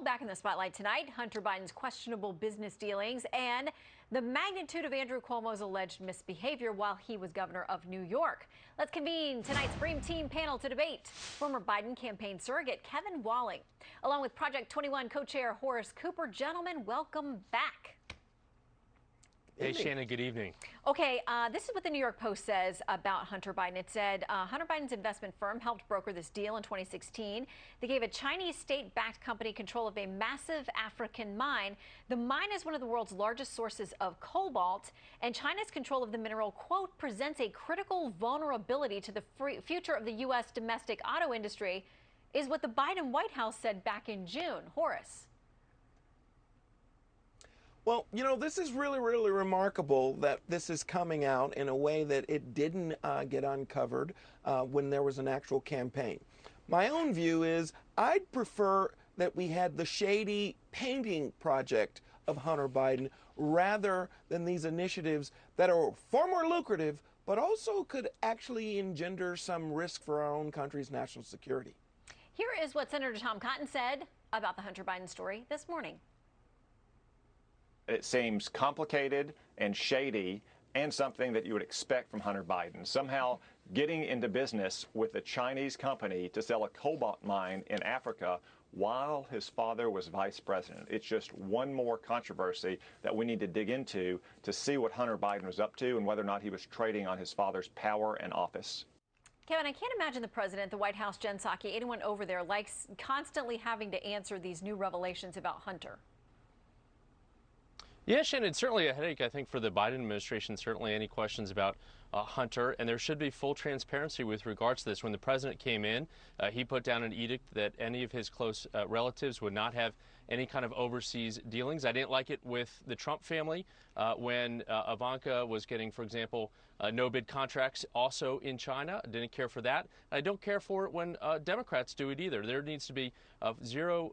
back in the spotlight tonight, Hunter Biden's questionable business dealings and the magnitude of Andrew Cuomo's alleged misbehavior while he was governor of New York. Let's convene tonight's Dream Team panel to debate former Biden campaign surrogate Kevin Walling, along with Project 21 co-chair Horace Cooper. Gentlemen, welcome back. Hey, Shannon, good evening. Okay, this is what the New York Post says about Hunter Biden. It said Hunter Biden's investment firm helped broker this deal in 2016. They gave a Chinese state-backed company control of a massive African mine. The mine is one of the world's largest sources of cobalt, and China's control of the mineral, quote, presents a critical vulnerability to the future of the U.S. domestic auto industry, is what the Biden White House said back in June. Horace. Well, you know, this is really remarkable that this is coming out in a way that it didn't get uncovered when there was an actual campaign. My own view is I'd prefer that we had the shady painting project of Hunter Biden rather than these initiatives that are far more lucrative, but also could actually engender some risk for our own country's national security. Here is what Senator Tom Cotton said about the Hunter Biden story this morning. It seems complicated and shady and something that you would expect from Hunter Biden. Somehow getting into business with a Chinese company to sell a cobalt mine in Africa while his father was vice president. It's just one more controversy that we need to dig into to see what Hunter Biden was up to and whether or not he was trading on his father's power and office. Kevin, I can't imagine the president, the White House, Jen Psaki, anyone over there likes constantly having to answer these new revelations about Hunter. Yeah, Shannon, it's certainly a headache, I think, for the Biden administration. Certainly any questions about Hunter, and there should be full transparency with regards to this. When the president came in, he put down an edict that any of his close relatives would not have any kind of overseas dealings. I didn't like it with the Trump family when Ivanka was getting, for example, no-bid contracts also in China. I didn't care for that. I don't care for it when Democrats do it either. There needs to be zero,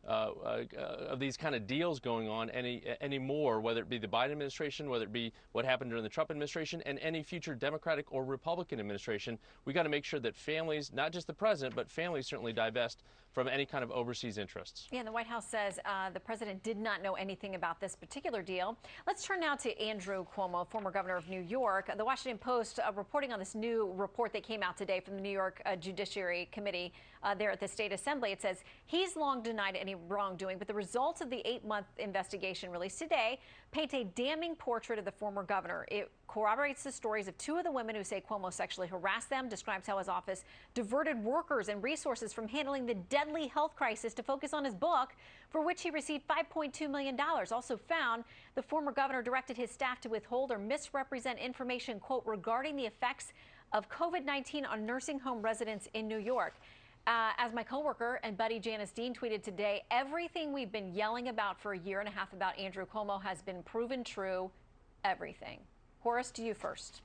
of these kind of deals going on anymore, whether it be the Biden administration, whether it be what happened during the Trump administration, and any future Democratic or Republican administration. We got to make sure that families, not just the president, but families certainly divest from any kind of overseas interests. Yeah, and the White House says the president did not know anything about this particular deal. Let's turn now to Andrew Cuomo, former governor of New York. The Washington Post reporting on this new report that came out today from the New York Judiciary Committee there at the State Assembly. It says he's long denied any wrongdoing, but the results of the 8-month investigation released today paint a damning portrait of the former governor. It corroborates the stories of two of the women who say Cuomo sexually harassed them, describes how his office diverted workers and resources from handling the deadly health crisis to focus on his book, for which he received $5.2 million. Also found the former governor directed his staff to withhold or misrepresent information, quote, regarding the effects of COVID-19 on nursing home residents in New York. As my coworker and buddy Janice Dean tweeted today, everything we've been yelling about for a year and a half about Andrew Cuomo has been proven true. Everything. Horace, to you first.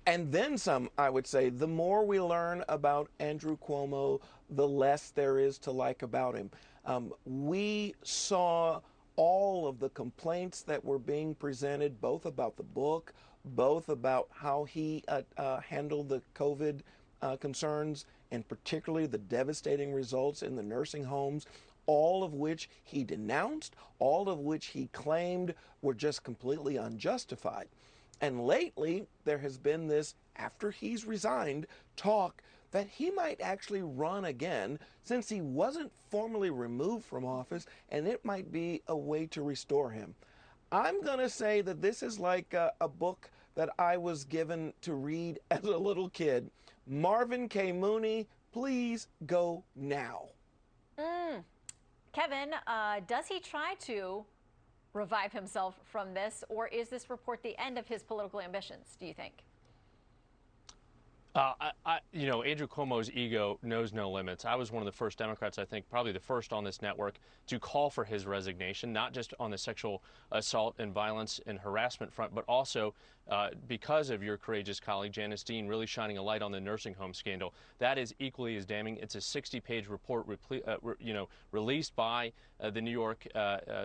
And then some, I would say. The more we learn about Andrew Cuomo, the less there is to like about him. We saw all of the complaints that were being presented, both about the book, both about how he handled the COVID concerns, and particularly the devastating results in the nursing homes, all of which he denounced, all of which he claimed were just completely unjustified. And lately, there has been this, after he's resigned, talk that he might actually run again since he wasn't formally removed from office, and it might be a way to restore him. I'm going to say that this is like a book that I was given to read as a little kid. Marvin K. Mooney, Please Go Now. Kevin, does he try to revive himself from this, or is this report the end of his political ambitions, do you think? Andrew Cuomo's ego knows no limits. I was one of the first Democrats, I think, probably the first on this network, to call for his resignation, not just on the sexual assault and violence and harassment front, but also because of your courageous colleague, Janice Dean, really shining a light on the nursing home scandal. That is equally as damning. It's a 60-page report, released by the New York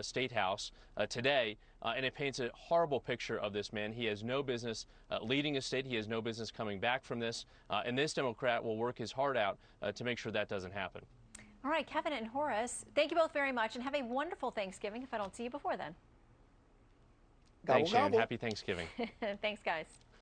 State House today, and it paints a horrible picture of this man. He has no business leading a state. He has no business coming back from this. And this Democrat will work his heart out to make sure that doesn't happen. All right, Kevin and Horace, thank you both very much and have a wonderful Thanksgiving if I don't see you before then. Gobble, Thanks, Sharon. gobble. Happy Thanksgiving. Thanks, guys.